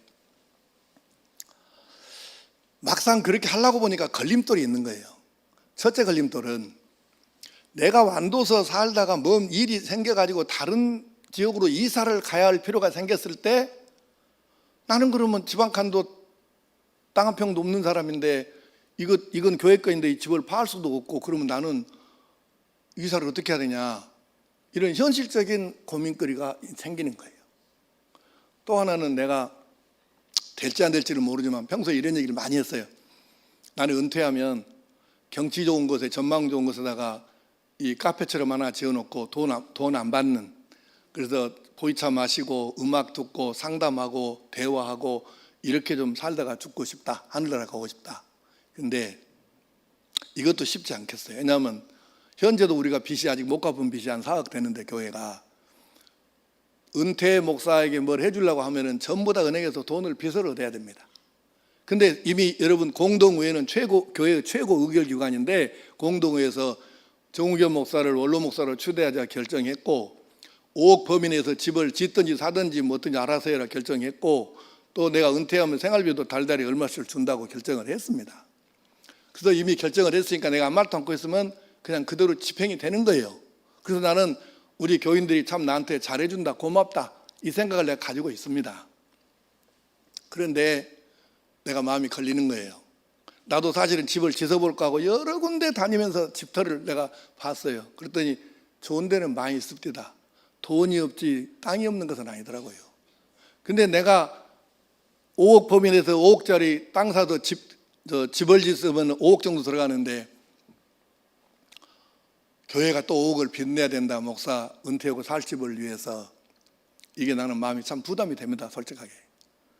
막상 그렇게 하려고 보니까 걸림돌이 있는 거예요. 첫째 걸림돌은 내가 완도서 살다가 뭔 일이 생겨가지고 다른 지역으로 이사를 가야 할 필요가 생겼을 때 나는 그러면 집 한 칸도 땅 한 평도 없는 사람인데 이건 교회 거인데 이 집을 팔 수도 없고 그러면 나는 이사를 어떻게 해야 되냐, 이런 현실적인 고민거리가 생기는 거예요. 또 하나는 내가 될지 안 될지는 모르지만 평소에 이런 얘기를 많이 했어요. 나는 은퇴하면 경치 좋은 곳에 전망 좋은 곳에다가 이 카페처럼 하나 지어놓고 돈 안 받는, 그래서 보이차 마시고 음악 듣고 상담하고 대화하고 이렇게 좀 살다가 죽고 싶다, 하늘나라 가고 싶다. 근데 이것도 쉽지 않겠어요. 왜냐하면 현재도 우리가 빚이 아직 못 갚은 빚이 한 4억 되는데 교회가 은퇴 목사에게 뭘 해주려고 하면은 전부 다 은행에서 돈을 빚을 얻어야 됩니다. 근데 이미 여러분 공동의회는 교회의 최고 의결기관인데 공동의회에서 정우겸 목사를 원로 목사로 추대하자 결정했고 5억 범위 내에서 집을 짓든지 사든지 뭐든지 알아서 해라 결정했고 또 내가 은퇴하면 생활비도 달달이 얼마씩 준다고 결정을 했습니다. 그래서 이미 결정을 했으니까 내가 아무 말도 않고 있으면 그냥 그대로 집행이 되는 거예요. 그래서 나는 우리 교인들이 참 나한테 잘해준다, 고맙다, 이 생각을 내가 가지고 있습니다. 그런데 내가 마음이 걸리는 거예요. 나도 사실은 집을 지어볼까 하고 여러 군데 다니면서 집터를 내가 봤어요. 그랬더니 좋은 데는 많이 있습니다. 돈이 없지 땅이 없는 것은 아니더라고요. 근데 내가 5억 범위 내에서 5억짜리 땅 사도 집을 짓으면 5억 정도 들어가는데 교회가 또 5억을 빚내야 된다, 목사 은퇴하고 살 집을 위해서. 이게 나는 마음이 참 부담이 됩니다, 솔직하게.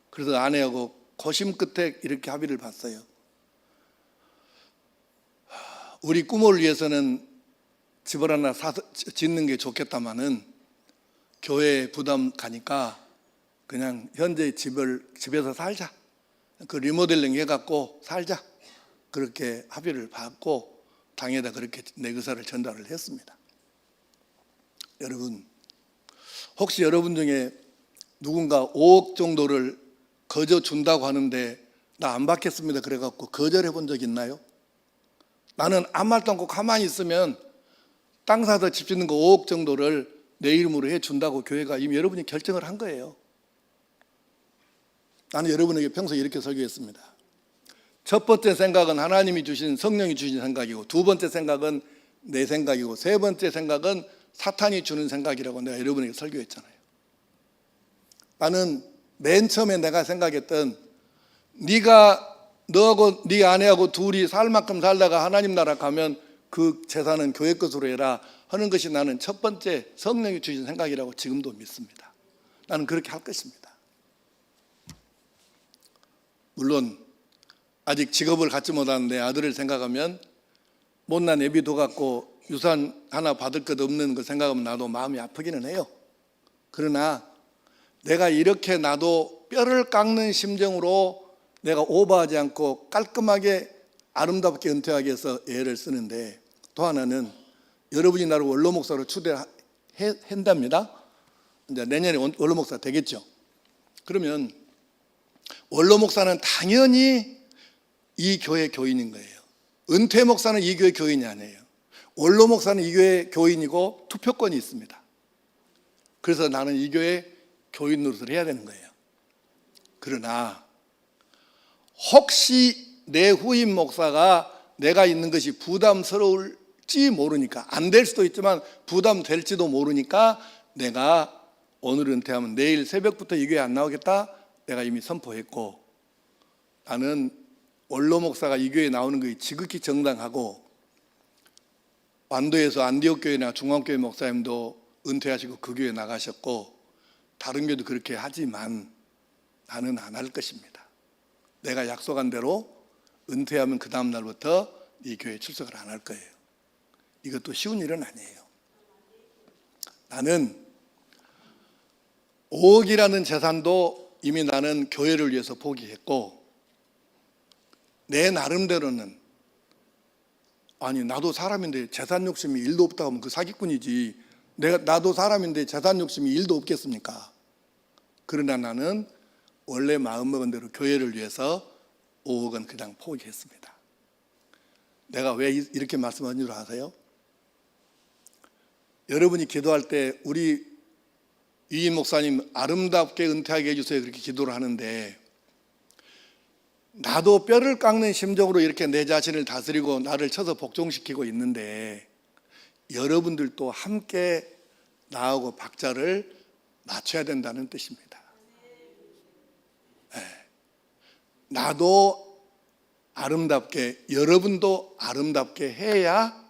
그래서 아내하고 고심 끝에 이렇게 합의를 봤어요. 우리 꿈을 위해서는 집을 하나 짓는 게 좋겠다마는 교회에 부담 가니까 그냥 현재 집에서 살자, 그 리모델링 해갖고 살자, 그렇게 합의를 받고 당에다 그렇게 내 의사를 전달을 했습니다. 여러분, 혹시 여러분 중에 누군가 5억 정도를 거저 준다고 하는데 나 안 받겠습니다 그래갖고 거절해 본 적 있나요? 나는 아무 말도 않고 가만히 있으면 땅 사서 집 짓는 거 5억 정도를 내 이름으로 해준다고 교회가 이미 여러분이 결정을 한 거예요. 나는 여러분에게 평소에 이렇게 설교했습니다. 첫 번째 생각은 하나님이 주신, 성령이 주신 생각이고, 두 번째 생각은 내 생각이고, 세 번째 생각은 사탄이 주는 생각이라고 내가 여러분에게 설교했잖아요. 나는 맨 처음에 내가 생각했던, 너하고 네 아내하고 둘이 살 만큼 살다가 하나님 나라 가면 그 재산은 교회 것으로 해라 하는 것이 나는 첫 번째 성령이 주신 생각이라고 지금도 믿습니다. 나는 그렇게 할 것입니다. 물론 아직 직업을 갖지 못한 내 아들을 생각하면 못난 애비도 갖고 유산 하나 받을 것 없는 걸 생각하면 나도 마음이 아프기는 해요. 그러나 내가 이렇게 나도 뼈를 깎는 심정으로 내가 오버하지 않고 깔끔하게 아름답게 은퇴하기 위해서 애를 쓰는데, 또 하나는 여러분이 나를 원로 목사로 추대한답니다. 이제 내년에 원로 목사 되겠죠. 그러면 원로 목사는 당연히 이 교회 교인인 거예요. 은퇴 목사는 이 교회 교인이 아니에요. 원로 목사는 이 교회 교인이고 투표권이 있습니다. 그래서 나는 이 교회 교인 노릇을 해야 되는 거예요. 그러나 혹시 내 후임 목사가 내가 있는 것이 부담스러울지 모르니까, 안 될 수도 있지만 부담될지도 모르니까 내가 오늘 은퇴하면 내일 새벽부터 이 교회 안 나오겠다 내가 이미 선포했고, 나는 원로 목사가 이 교회에 나오는 것이 지극히 정당하고, 완도에서 안디옥 교회나 중앙교회 목사님도 은퇴하시고 그 교회 나가셨고 다른 교회도 그렇게 하지만 나는 안 할 것입니다. 내가 약속한 대로 은퇴하면 그 다음 날부터 이 교회에 출석을 안 할 거예요. 이것도 쉬운 일은 아니에요. 나는 5억이라는 재산도 이미 나는 교회를 위해서 포기했고, 내 나름대로는 아니 나도 사람인데 재산 욕심이 1도 없다고 하면 그 사기꾼이지, 나도 사람인데 재산 욕심이 1도 없겠습니까? 그러나 나는 원래 마음먹은 대로 교회를 위해서 5억은 그냥 포기했습니다. 내가 왜 이렇게 말씀하는 줄 아세요? 여러분이 기도할 때 우리 이인 목사님 아름답게 은퇴하게 해주세요 그렇게 기도를 하는데, 나도 뼈를 깎는 심정으로 이렇게 내 자신을 다스리고 나를 쳐서 복종시키고 있는데, 여러분들도 함께 나하고 박자를 맞춰야 된다는 뜻입니다. 네. 나도 아름답게, 여러분도 아름답게 해야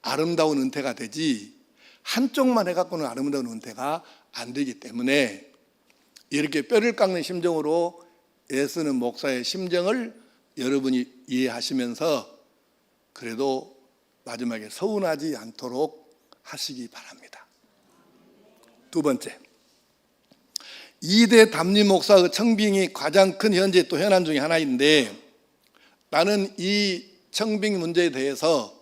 아름다운 은퇴가 되지, 한쪽만 해갖고는 아름다운 은퇴가 안 되기 때문에 이렇게 뼈를 깎는 심정으로 애쓰는 목사의 심정을 여러분이 이해하시면서 그래도 마지막에 서운하지 않도록 하시기 바랍니다. 두 번째, 2대 담임 목사의 청빙이 가장 큰 현재 또 현안 중에 하나인데, 나는 이 청빙 문제에 대해서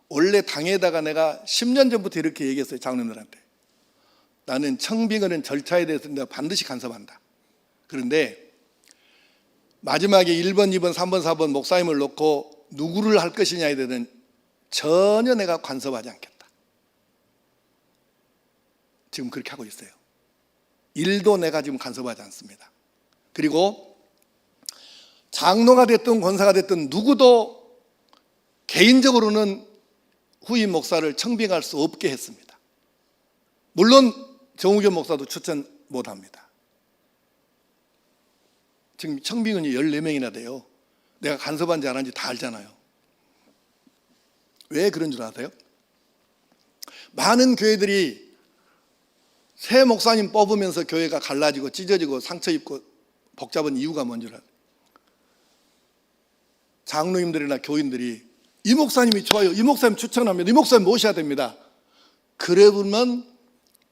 원래 당에다가 내가 10년 전부터 이렇게 얘기했어요. 장로님들한테. 나는 청빙하는 절차에 대해서 내가 반드시 간섭한다. 그런데 마지막에 1번, 2번, 3번, 4번 목사님을 놓고 누구를 할 것이냐에 대해서는 전혀 내가 간섭하지 않겠다. 지금 그렇게 하고 있어요. 일도 내가 지금 간섭하지 않습니다. 그리고 장로가 됐든 권사가 됐든 누구도 개인적으로는 후임 목사를 청빙할 수 없게 했습니다. 물론 정우겸 목사도 추천 못합니다. 지금 청빙은 14명이나 돼요. 내가 간섭한지 안 한지 다 알잖아요. 왜 그런 줄 아세요? 많은 교회들이 새 목사님 뽑으면서 교회가 갈라지고 찢어지고 상처 입고 복잡한 이유가 뭔 줄 알아요? 장로님들이나 교인들이 이 목사님이 좋아요, 이 목사님 추천합니다, 이 목사님 모셔야 됩니다. 그래 보면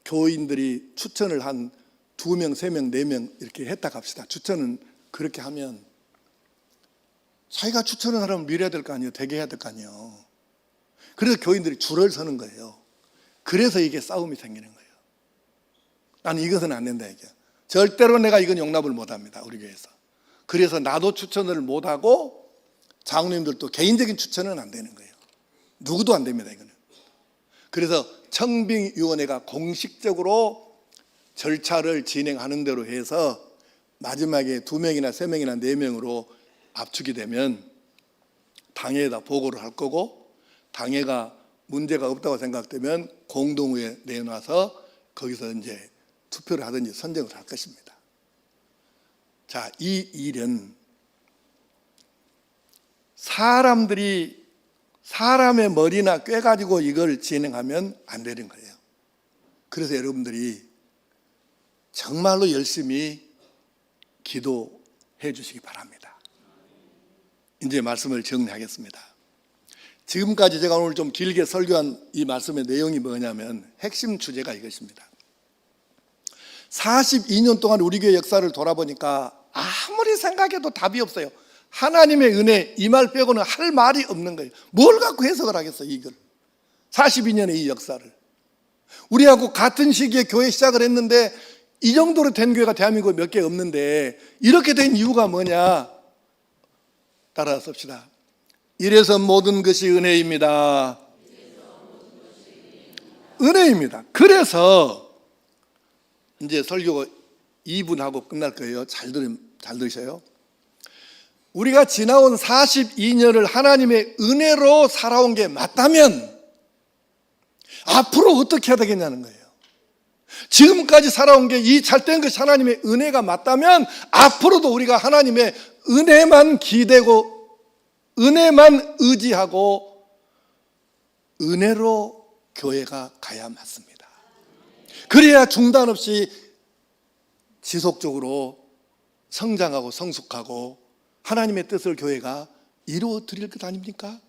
교인들이 추천을 한 2명, 3명, 4명 이렇게 했다 갑시다. 추천은 그렇게 하면 자기가 추천을 하려면 밀어야 될 거 아니에요. 되게 해야 될 거 아니에요. 그래서 교인들이 줄을 서는 거예요. 그래서 이게 싸움이 생기는 거예요. 나는 이것은 안 된다 이게. 절대로 내가 이건 용납을 못합니다. 우리 교회에서. 그래서 나도 추천을 못하고 장로님들도 개인적인 추천은 안 되는 거예요. 누구도 안 됩니다 이거는. 그래서 청빙위원회가 공식적으로 절차를 진행하는 대로 해서 마지막에 2명이나 3명이나 4명으로 압축이 되면 당회에다 보고를 할 거고, 당회가 문제가 없다고 생각되면 공동의회에 내놔서 거기서 이제 투표를 하든지 선정을 할 것입니다. 자, 이 일은 사람들이 사람의 머리나 꿰 가지고 이걸 진행하면 안 되는 거예요. 그래서 여러분들이 정말로 열심히 기도해 주시기 바랍니다. 이제 말씀을 정리하겠습니다. 지금까지 제가 오늘 좀 길게 설교한 이 말씀의 내용이 뭐냐면 핵심 주제가 이것입니다. 42년 동안 우리 교회 역사를 돌아보니까 아무리 생각해도 답이 없어요. 하나님의 은혜 이 말 빼고는 할 말이 없는 거예요. 뭘 갖고 해석을 하겠어요 이걸. 42년의 이 역사를. 우리하고 같은 시기에 교회 시작을 했는데 이 정도로 된 교회가 대한민국에 몇 개 없는데 이렇게 된 이유가 뭐냐? 따라서 씁시다. 이래서 모든 것이 은혜입니다. 은혜입니다. 그래서 이제 설교 2분 하고 끝날 거예요. 잘 들으셔요. 우리가 지나온 42년을 하나님의 은혜로 살아온 게 맞다면 앞으로 어떻게 해야 되겠냐는 거예요. 지금까지 살아온 게 이 잘된 것이 하나님의 은혜가 맞다면 앞으로도 우리가 하나님의 은혜만 기대고 은혜만 의지하고 은혜로 교회가 가야 맞습니다. 그래야 중단 없이 지속적으로 성장하고 성숙하고 하나님의 뜻을 교회가 이루어 드릴 것 아닙니까?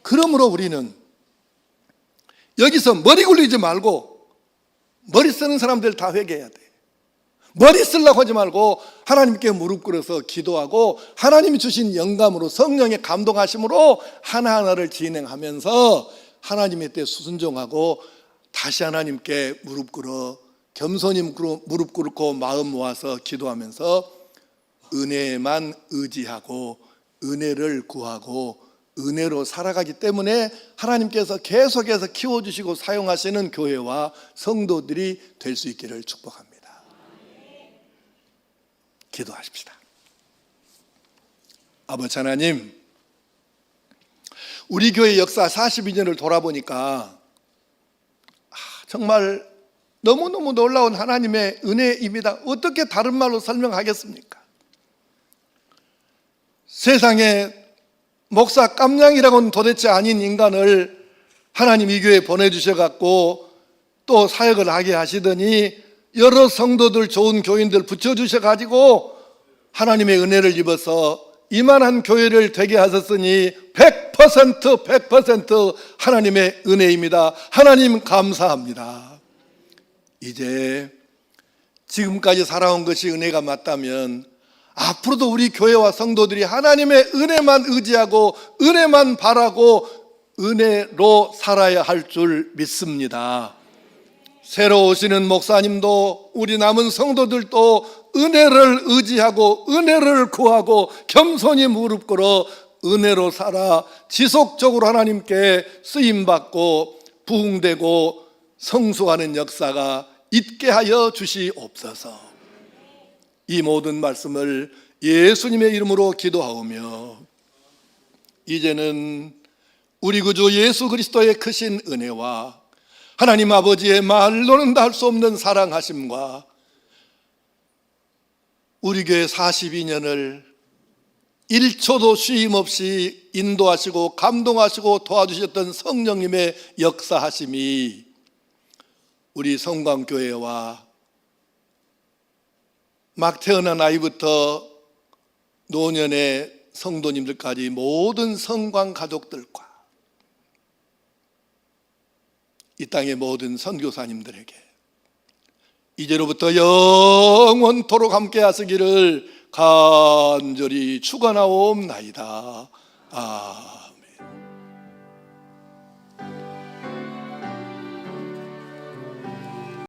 그러므로 우리는 여기서 머리 굴리지 말고 머리 쓰는 사람들 다 회개해야 돼. 머리 쓰려고 하지 말고 하나님께 무릎 꿇어서 기도하고 하나님이 주신 영감으로 성령의 감동하심으로 하나하나를 진행하면서 하나님의 뜻에 순종하고 다시 하나님께 무릎 꿇어 겸손히 무릎 꿇고 마음 모아서 기도하면서 은혜만 의지하고 은혜를 구하고 은혜로 살아가기 때문에 하나님께서 계속해서 키워주시고 사용하시는 교회와 성도들이 될 수 있기를 축복합니다. 기도하십시다. 아버지 하나님, 우리 교회 역사 42년을 돌아보니까 정말 너무너무 놀라운 하나님의 은혜입니다. 어떻게 다른 말로 설명하겠습니까? 세상에 목사 깜냥이라고는 도대체 아닌 인간을 하나님 이 교회에 보내주셔갖고 또 사역을 하게 하시더니 여러 성도들 좋은 교인들 붙여주셔가지고 하나님의 은혜를 입어서 이만한 교회를 되게 하셨으니 100% 하나님의 은혜입니다. 하나님 감사합니다. 이제 지금까지 살아온 것이 은혜가 맞다면 앞으로도 우리 교회와 성도들이 하나님의 은혜만 의지하고 은혜만 바라고 은혜로 살아야 할 줄 믿습니다. 새로 오시는 목사님도 우리 남은 성도들도 은혜를 의지하고 은혜를 구하고 겸손히 무릎 꿇어 은혜로 살아 지속적으로 하나님께 쓰임받고 부흥되고 성수하는 역사가 있게 하여 주시옵소서. 이 모든 말씀을 예수님의 이름으로 기도하오며 이제는 우리 구주 예수 그리스도의 크신 은혜와 하나님 아버지의 말로는 다 할 수 없는 사랑하심과 우리 교회 42년을 1초도 쉼 없이 인도하시고 감동하시고 도와주셨던 성령님의 역사하심이 우리 성광교회와 막 태어난 아이부터 노년의 성도님들까지 모든 성광 가족들과 이 땅의 모든 선교사님들에게 이제로부터 영원토록 함께 하시기를 간절히 축원하옵나이다. 아멘.